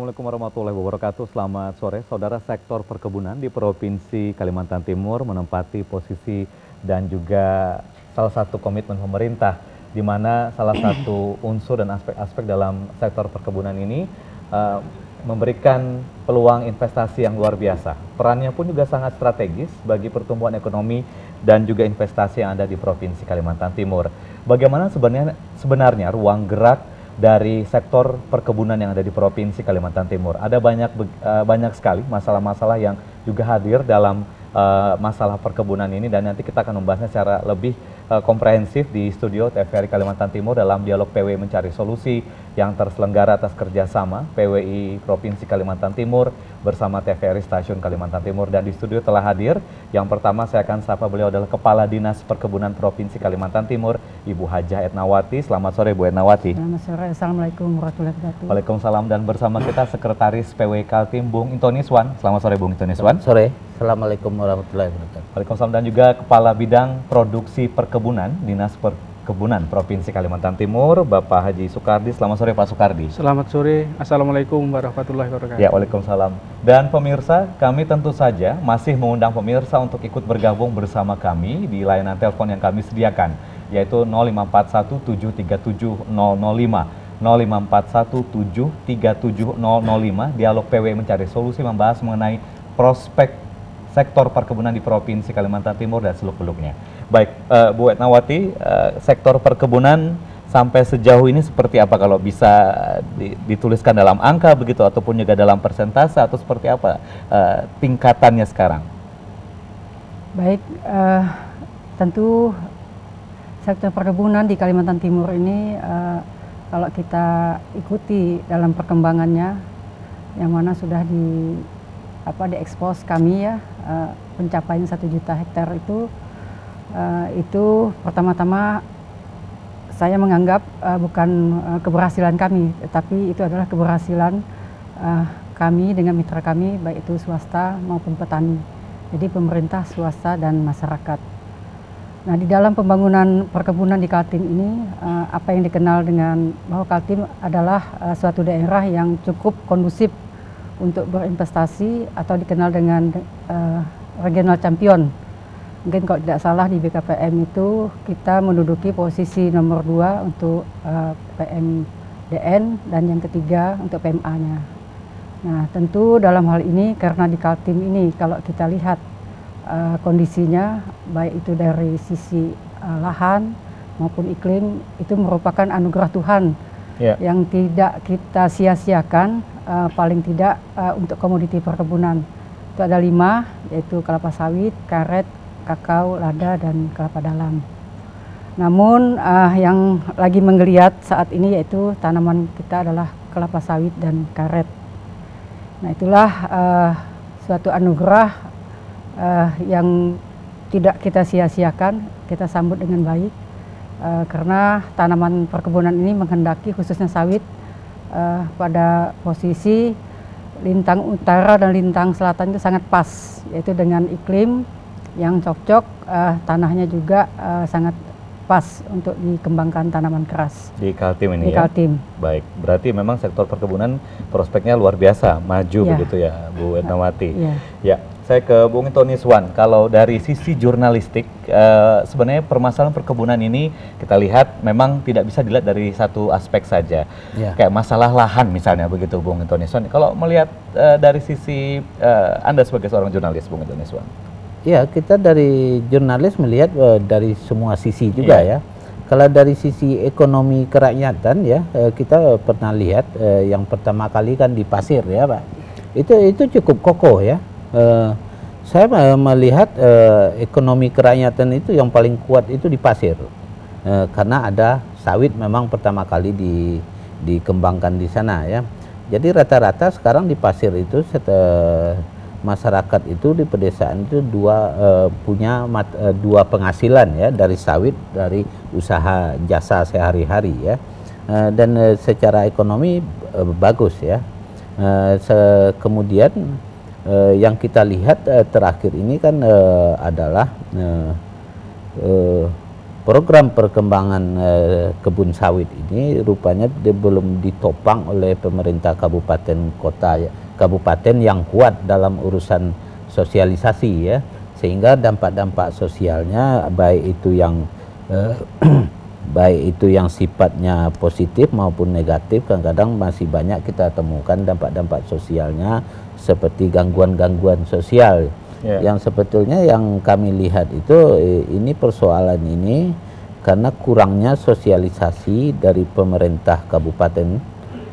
Assalamualaikum warahmatullahi wabarakatuh. Selamat sore, saudara. Sektor perkebunan di Provinsi Kalimantan Timur menempati posisi dan juga salah satu komitmen pemerintah, di mana salah satu unsur dan aspek-aspek dalam sektor perkebunan ini memberikan peluang investasi yang luar biasa. Perannya pun juga sangat strategis bagi pertumbuhan ekonomi dan juga investasi yang ada di Provinsi Kalimantan Timur. Bagaimana sebenarnya ruang gerak dari sektor perkebunan yang ada di Provinsi Kalimantan Timur? Ada banyak sekali masalah-masalah yang juga hadir dalam masalah perkebunan ini, dan nanti kita akan membahasnya secara lebih komprehensif di studio TVRI Kalimantan Timur dalam dialog PWI Mencari Solusi yang terselenggara atas kerjasama PWI Provinsi Kalimantan Timur bersama TVRI Stasiun Kalimantan Timur. Dan di studio telah hadir, yang pertama saya akan sapa, beliau adalah Kepala Dinas Perkebunan Provinsi Kalimantan Timur, Ibu Hajah Etnawati. Selamat sore Bu Etnawati. Selamat sore, Assalamualaikum warahmatullahi wabarakatuh. Waalaikumsalam. Dan bersama kita Sekretaris PWI Kaltim, Bung Intoniswan. Selamat sore Bung Intoniswan. Selamat sore, Assalamualaikum warahmatullahi wabarakatuh. Waalaikumsalam. Dan juga Kepala Bidang Produksi Perkebunan Dinas Perkebunan Provinsi Kalimantan Timur, Bapak Haji Sukardi. Selamat sore Pak Sukardi. Selamat sore, Assalamualaikum warahmatullahi wabarakatuh. Ya, waalaikumsalam. Dan pemirsa, kami tentu saja masih mengundang pemirsa untuk ikut bergabung bersama kami di layanan telepon yang kami sediakan, yaitu 0541737005, 0541737005. Dialog PWI Mencari Solusi membahas mengenai prospek sektor perkebunan di Provinsi Kalimantan Timur dan seluk-beluknya. Baik, Bu Etnawati, sektor perkebunan sampai sejauh ini seperti apa, kalau bisa dituliskan dalam angka begitu, ataupun juga dalam persentase, atau seperti apa tingkatannya sekarang? Baik, tentu sektor perkebunan di Kalimantan Timur ini kalau kita ikuti dalam perkembangannya, yang mana sudah diekspos kami ya, pencapaian 1 juta hektar itu pertama-tama saya menganggap bukan keberhasilan kami, tetapi itu adalah keberhasilan kami dengan mitra kami, baik itu swasta maupun petani. Jadi pemerintah, swasta, dan masyarakat. Nah, di dalam pembangunan perkebunan di Kaltim ini, apa yang dikenal dengan bahwa Kaltim adalah suatu daerah yang cukup kondusif untuk berinvestasi, atau dikenal dengan regional champion. Mungkin kalau tidak salah di BKPM itu kita menduduki posisi nomor 2 untuk PMDN, dan yang ketiga untuk PMA-nya. Nah, tentu dalam hal ini karena di Kaltim ini kalau kita lihat kondisinya, baik itu dari sisi lahan maupun iklim, itu merupakan anugerah Tuhan yang tidak kita sia-siakan. Paling tidak untuk komoditi perkebunan itu ada 5, yaitu kelapa sawit, karet, kakao, lada, dan kelapa dalam. Namun yang lagi menggeliat saat ini yaitu tanaman kita adalah kelapa sawit dan karet. Nah, itulah suatu anugerah yang tidak kita sia-siakan, kita sambut dengan baik, karena tanaman perkebunan ini menghendaki, khususnya sawit, pada posisi lintang utara dan lintang selatan itu sangat pas, yaitu dengan iklim yang cocok, tanahnya juga sangat pas untuk dikembangkan tanaman keras. Di Kaltim ini ya? Kaltim. Baik, berarti memang sektor perkebunan prospeknya luar biasa, maju begitu ya Bu Etnawati. Ya, saya ke Bung Intoniswan. Kalau dari sisi jurnalistik, sebenarnya permasalahan perkebunan ini kita lihat memang tidak bisa dilihat dari satu aspek saja. Kayak masalah lahan misalnya begitu Bung Intoniswan. Kalau melihat dari sisi Anda sebagai seorang jurnalis, Bung Intoniswan. Ya, kita dari jurnalis melihat dari semua sisi juga ya. Kalau dari sisi ekonomi kerakyatan ya, kita pernah lihat yang pertama kali kan di Pasir ya Pak. Itu cukup kokoh ya. Saya melihat ekonomi kerakyatan itu yang paling kuat itu di Pasir. Karena ada sawit memang pertama kali dikembangkan di sana ya. Jadi rata-rata sekarang di Pasir itu masyarakat itu di pedesaan itu punya dua penghasilan ya, dari sawit, dari usaha jasa sehari-hari ya, dan secara ekonomi bagus ya. Kemudian yang kita lihat terakhir ini kan adalah program perkembangan kebun sawit ini rupanya belum ditopang oleh pemerintah kabupaten kota, kabupaten yang kuat dalam urusan sosialisasi ya, sehingga dampak-dampak sosialnya baik itu yang sifatnya positif maupun negatif, kadang-kadang masih banyak kita temukan dampak-dampak sosialnya seperti gangguan-gangguan sosial. Yang sebetulnya yang kami lihat itu ini persoalan ini karena kurangnya sosialisasi dari pemerintah kabupaten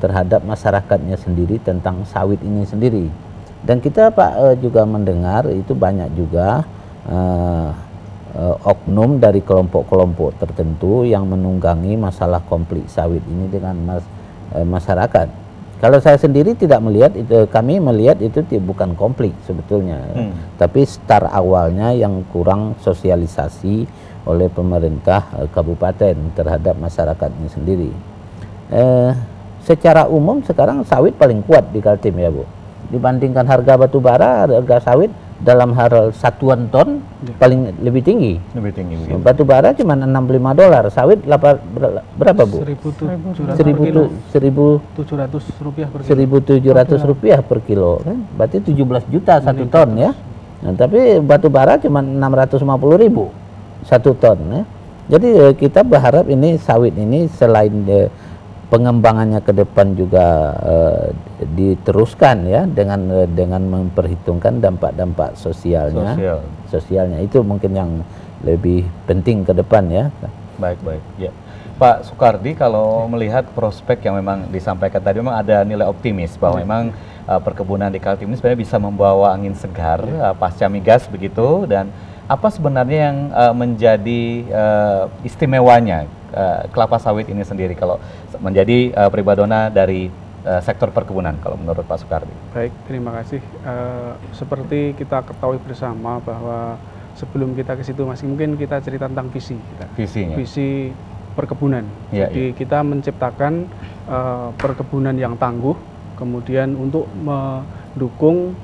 terhadap masyarakatnya sendiri tentang sawit ini sendiri. Dan kita Pak juga mendengar itu banyak juga oknum dari kelompok-kelompok tertentu yang menunggangi masalah konflik sawit ini dengan masyarakat. Kalau saya sendiri tidak melihat itu, kami melihat itu bukan konflik sebetulnya, tapi start awalnya yang kurang sosialisasi oleh pemerintah kabupaten terhadap masyarakatnya sendiri. Secara umum sekarang sawit paling kuat di Kaltim ya Bu, dibandingkan harga batu bara, harga sawit dalam hal satuan ton paling lebih tinggi. Lebih tinggi. Begitu. Batu bara cuma $65, sawit berapa Bu? $1.700 per kilo kan? Berarti 17 juta satu ton ya. Nah, tapi batu bara cuma 650.000 satu ton ya. Jadi kita berharap ini sawit ini selain pengembangannya ke depan juga diteruskan ya dengan memperhitungkan dampak-dampak sosialnya itu mungkin yang lebih penting ke depan ya. Baik ya. Pak Soekardi, kalau melihat prospek yang memang disampaikan tadi, memang ada nilai optimis bahwa memang perkebunan di Kaltim ini sebenarnya bisa membawa angin segar pasca migas begitu. Dan apa sebenarnya yang menjadi istimewanya kelapa sawit ini sendiri kalau menjadi primadona dari sektor perkebunan kalau menurut Pak Soekardi? Baik, terima kasih. Seperti kita ketahui bersama bahwa sebelum kita ke situ mungkin kita cerita tentang visi kita. Visi perkebunan. Jadi kita menciptakan perkebunan yang tangguh, kemudian untuk mendukung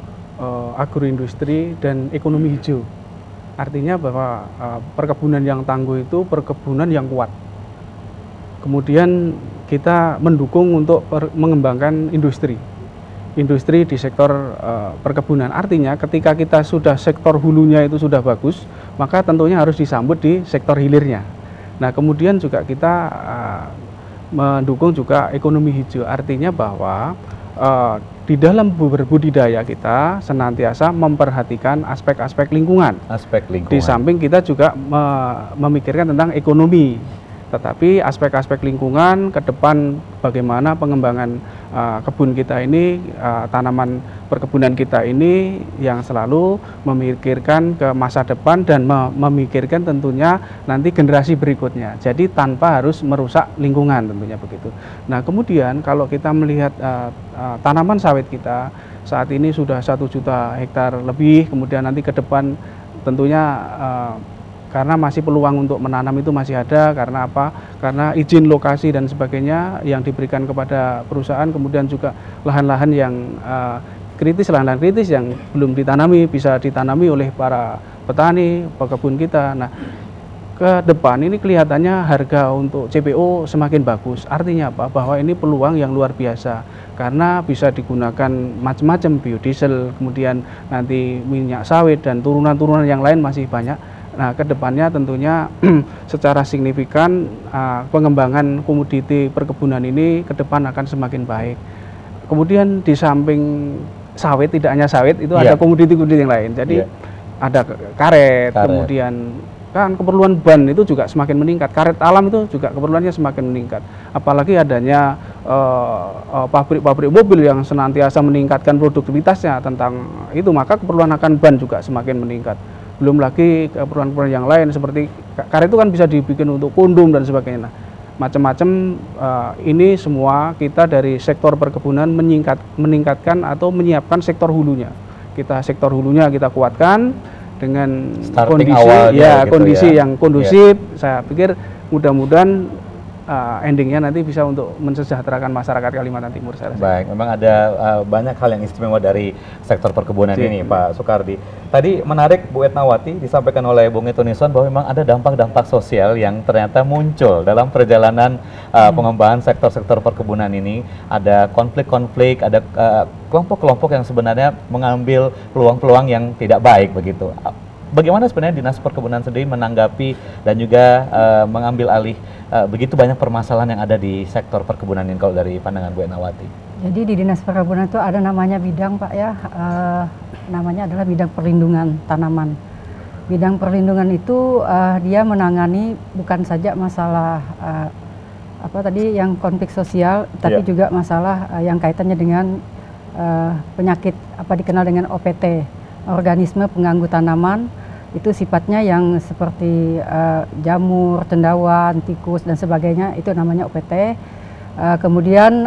agroindustri dan ekonomi hijau. Artinya bahwa perkebunan yang tangguh itu perkebunan yang kuat. Kemudian kita mendukung untuk mengembangkan industri di sektor perkebunan. Artinya ketika kita sudah sektor hulunya itu sudah bagus, maka tentunya harus disambut di sektor hilirnya. Nah kemudian juga kita mendukung juga ekonomi hijau. Artinya bahwa di dalam berbudidaya kita senantiasa memperhatikan aspek-aspek lingkungan. Di samping kita juga memikirkan tentang ekonomi. Tetapi aspek-aspek lingkungan ke depan bagaimana pengembangan kebun kita ini, tanaman perkebunan kita ini yang selalu memikirkan ke masa depan dan memikirkan tentunya nanti generasi berikutnya. Jadi tanpa harus merusak lingkungan tentunya begitu. Nah kemudian kalau kita melihat tanaman sawit kita saat ini sudah 1 juta hektar lebih, kemudian nanti ke depan tentunya karena masih peluang untuk menanam itu masih ada, karena apa? Karena izin lokasi dan sebagainya yang diberikan kepada perusahaan, kemudian juga lahan-lahan yang kritis, lahan-lahan kritis yang belum ditanami bisa ditanami oleh para petani, pekebun kita. Nah, ke depan ini kelihatannya harga untuk CPO semakin bagus. Artinya apa? Bahwa ini peluang yang luar biasa karena bisa digunakan macam-macam biodiesel, kemudian nanti minyak sawit dan turunan-turunan yang lain masih banyak. Nah, kedepannya tentunya secara signifikan pengembangan komoditi perkebunan ini ke depan akan semakin baik. Kemudian di samping sawit, tidak hanya sawit, itu ada komoditi-komoditi yang lain. Jadi ada karet, kemudian kan keperluan ban itu juga semakin meningkat. Karet alam itu juga keperluannya semakin meningkat. Apalagi adanya pabrik-pabrik mobil yang senantiasa meningkatkan produktivitasnya tentang itu, maka keperluan akan ban juga semakin meningkat. Belum lagi keperluan-keperluan yang lain seperti karet itu kan bisa dibikin untuk kondom dan sebagainya. Nah, macam-macam ini semua kita dari sektor perkebunan meningkatkan atau menyiapkan sektor hulunya. Sektor hulunya kita kuatkan dengan kondisi yang kondusif. Saya pikir mudah-mudahan endingnya nanti bisa untuk mensejahterakan masyarakat Kalimantan Timur. Saya rasa. Baik, memang ada banyak hal yang istimewa dari sektor perkebunan ini, Pak Soekardi. Tadi menarik Bu Etnawati disampaikan oleh Bung Etonison bahwa memang ada dampak-dampak sosial yang ternyata muncul dalam perjalanan pengembangan sektor-sektor perkebunan ini. Ada konflik-konflik, ada kelompok-kelompok yang sebenarnya mengambil peluang-peluang yang tidak baik begitu. Bagaimana sebenarnya Dinas Perkebunan sendiri menanggapi dan juga mengambil alih begitu banyak permasalahan yang ada di sektor perkebunan ini kalau dari pandangan Bu Etnawati? Jadi di Dinas Perkebunan itu ada namanya bidang Pak ya, namanya adalah bidang perlindungan tanaman. Bidang perlindungan itu dia menangani bukan saja masalah apa tadi yang konflik sosial, tapi juga masalah yang kaitannya dengan penyakit apa dikenal dengan OPT, organisme pengganggu tanaman. Itu sifatnya yang seperti jamur, cendawan, tikus dan sebagainya, itu namanya OPT. Kemudian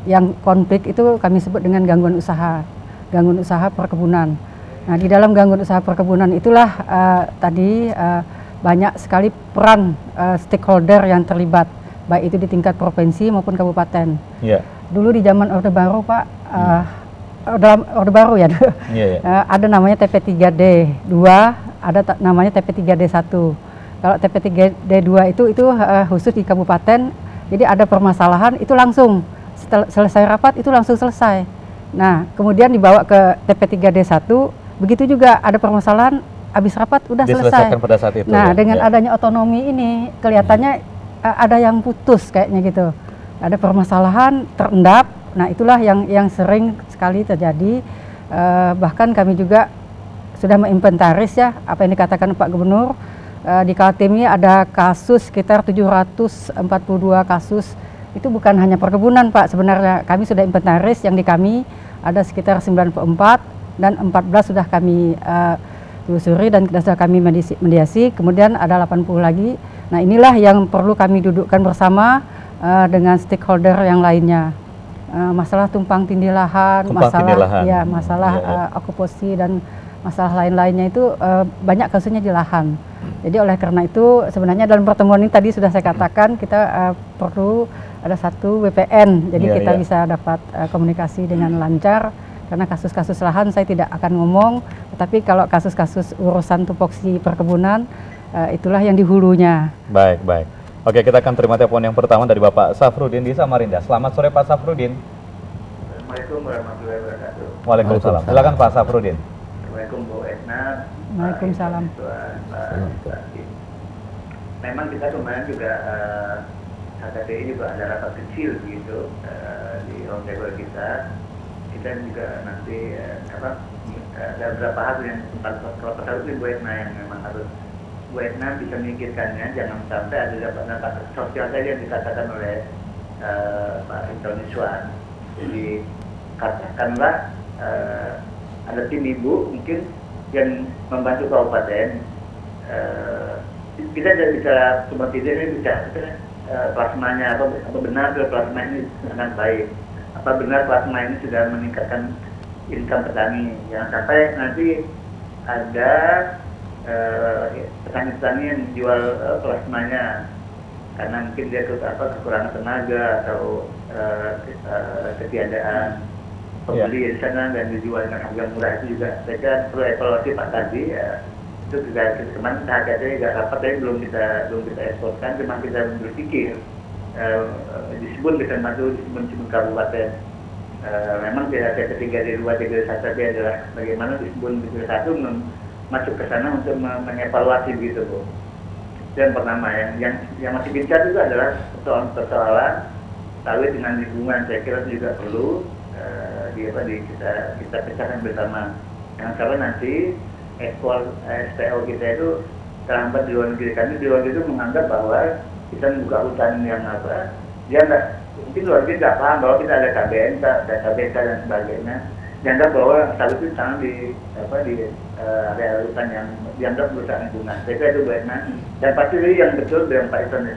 yang konflik itu kami sebut dengan gangguan usaha perkebunan. Nah, di dalam gangguan usaha perkebunan itulah tadi banyak sekali peran stakeholder yang terlibat, baik itu di tingkat provinsi maupun kabupaten. Dulu di zaman Orde Baru Pak, dalam Orde Baru ya, ada namanya TP3D2, ada namanya TP3D1. Kalau TP3D2 itu khusus di kabupaten, jadi ada permasalahan itu langsung selesai rapat itu langsung selesai. Nah, kemudian dibawa ke TP3D1, begitu juga ada permasalahan habis rapat udah selesai. Pada saat itu. Nah, dengan adanya otonomi ini kelihatannya ada yang putus kayaknya gitu. Ada permasalahan terendap. Nah, itulah yang sering sekali terjadi. Bahkan kami juga sudah menginventaris ya apa yang dikatakan Pak Gubernur. Di Kaltim ini ada kasus sekitar 742 kasus. Itu bukan hanya perkebunan Pak, sebenarnya kami sudah inventaris, yang di kami ada sekitar 94 dan 14 sudah kami telusuri dan sudah kami mediasi. Kemudian ada 80 lagi. Nah, inilah yang perlu kami dudukkan bersama dengan stakeholder yang lainnya. Masalah tumpang tindih lahan, masalah okuposi dan masalah lain-lainnya itu banyak kasusnya di lahan. Jadi oleh karena itu sebenarnya dalam pertemuan ini tadi sudah saya katakan kita perlu ada satu WPN, jadi kita bisa dapat komunikasi dengan lancar. Karena kasus-kasus lahan saya tidak akan ngomong, tetapi kalau kasus-kasus urusan tupoksi perkebunan itulah yang di hulunya. Baik, baik. Oke, kita akan terima telepon yang pertama dari Bapak Safrudin di Samarinda. Selamat sore Pak Safrudin. Assalamualaikum warahmatullahi wabarakatuh. Waalaikumsalam. Silakan Pak Safrudin. Assalamualaikum Bu Etna. Waalaikumsalam. Memang kita kemarin juga HKTI juga ada rapat kecil gitu di roundtable kita. Kita juga nanti ada beberapa hal yang kalau harus Bu Etna yang memang harus Bu Etna bisa memikirkannya, jangan sampai ada dampak sosial tadi yang dikatakan oleh Pak Intoniswan. Jadi katakanlah ada tim ibu mungkin yang membantu kabupaten, kita tidak bisa cuma tidak ini bisa plasmanya apa benar plasma ini sangat baik, apa benar plasma ini sudah meningkatkan income petani, jangan sampai nanti ada petani-petani yang jual plasmanya karena mungkin dia kekurangan tenaga atau ketiadaan pembeli di sana dan dijual dengan harga murah. Itu juga saya kira perlu evaluasi Pak tadi itu juga kemarin harganya juga rapat tapi belum kita eksporkan, cuma kita berpikir disebut bisa masuk disebut kabupaten. Memang tidak ada ketiga di dua tiga satu tapi adalah bagaimana disebut tiga satu masuk ke sana untuk mengevaluasi gitu Bu. Dan pertama yang masih bincang juga adalah persoalan sawit dengan lingkungan. Saya kira juga perlu kita pecahkan bersama. Yang sampai nanti ekspor SPO kita itu terhambat di luar negeri. Kami di luar negeri itu menganggap bahwa kita membuka hutan yang dia nggak, mungkin luar negeri nggak paham bahwa kita ada KBN, ada KBK dan sebagainya. Dianggap bahwa sawit itu sangat di area hutan yang dianggap merusak lingkungan. Saya kira itu baiknya. Dan pasti yang betul dengan Pak Iton